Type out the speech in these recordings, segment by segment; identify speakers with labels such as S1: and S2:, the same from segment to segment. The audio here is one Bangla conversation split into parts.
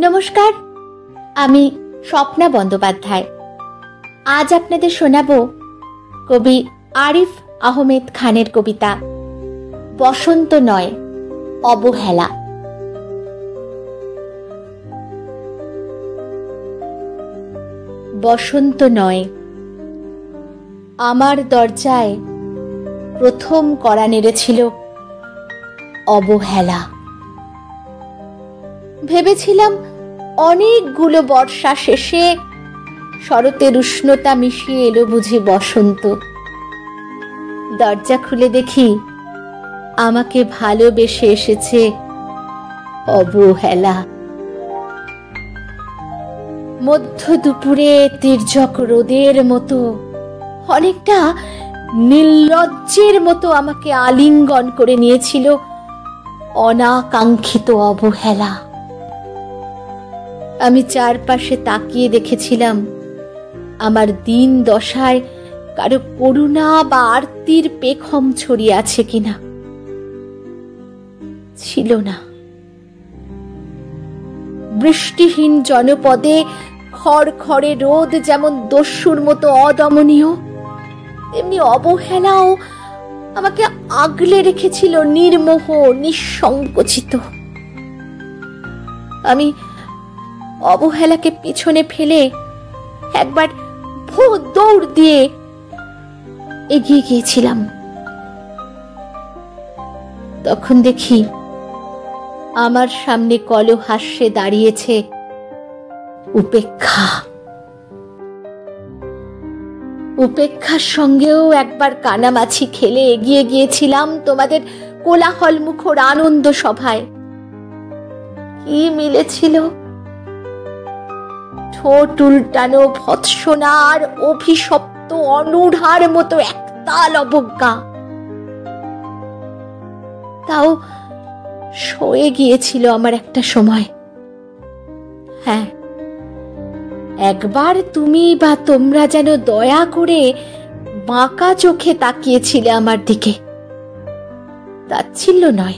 S1: নমস্কার, আমি স্বপ্না বন্দ্যোপাধ্যায়। আজ আপনাদের শোনাবো কবি আরিফ আহমেদ খানের কবিতা বসন্ত নয় অবহেলা। বসন্ত নয়, আমার দরজায় প্রথম কড়া নেড়েছিল অবহেলা। ভেবেছিলাম অনেকগুলো বর্ষা শেষে শরতের উষ্ণতা মিশিয়ে এলো বুঝি বসন্ত। দরজা খুলে দেখি আমাকে ভালোবেসে এসেছে অবহেলা। মধ্য দুপুরে তির্যক রোদের মতো, অনেকটা নির্লজ্জের মতো আমাকে আলিঙ্গন করে নিয়েছিল অনাকাঙ্ক্ষিত অবহেলা। আমি চারপাশে তাকিয়ে দেখেছিলাম আমার দিন দশায় কারো করুণা বা আরতির পেখম ছড়িয়ে আছে কিনা। ছিল না। বৃষ্টিহীন জনপদে খড়খড়ে রোদ যেমন দস্যুর মতো অদমনীয়, তেমনি অবহেলাও আমাকে আগলে রেখেছিল নির্মোহ, নিঃসংকোচিত। আমি অবহেলাকে পিছনে ফেলে একবার দৌড় দিয়ে এগিয়ে গিয়েছিলাম। তখন দেখি আমার সামনে কলহাস্যে দাঁড়িয়েছে উপেক্ষা। উপেক্ষার সঙ্গেও একবার কানামাছি খেলে এগিয়ে গিয়েছিলাম তোমাদের কোলাহল মুখর আনন্দ সভায়। কি মিলেছিল? ঠোঁট উল্টানো ভৎসনার অভিশপ্ত অনুঢ়ার মতো একতাল অবজ্ঞা। তাও সয়ে গিয়েছিল আমার একটা সময়। হ্যাঁ, একবার তুমি বা তোমরা যেন দয়া করে বাঁকা চোখে তাকিয়েছিলে আমার দিকে। তাচ্ছিল্য নয়,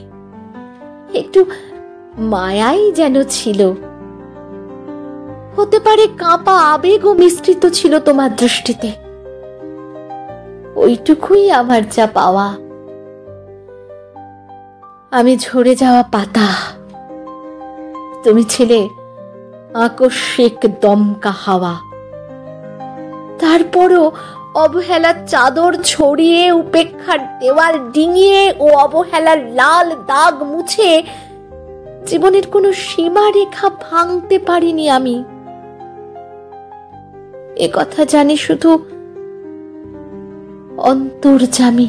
S1: একটু মায়াই যেন ছিল। হতে পারে কাঁপা আবেগও মিশ্রিত ছিল তোমার দৃষ্টিতে। ওইটুকুই আমার যা পাওয়া। আমি ঝরে যাওয়া পাতা, তুমি ছিলে আকস্মিক দমকা হাওয়া। তারপরও অবহেলার চাদর ছড়িয়ে, উপেক্ষার দেওয়াল ডিঙিয়ে ও অবহেলার লাল দাগ মুছে জীবনের কোনো সীমারেখা ভাঙতে পারিনি আমি। এ কথা জানি শুধু অন্তর্যামী।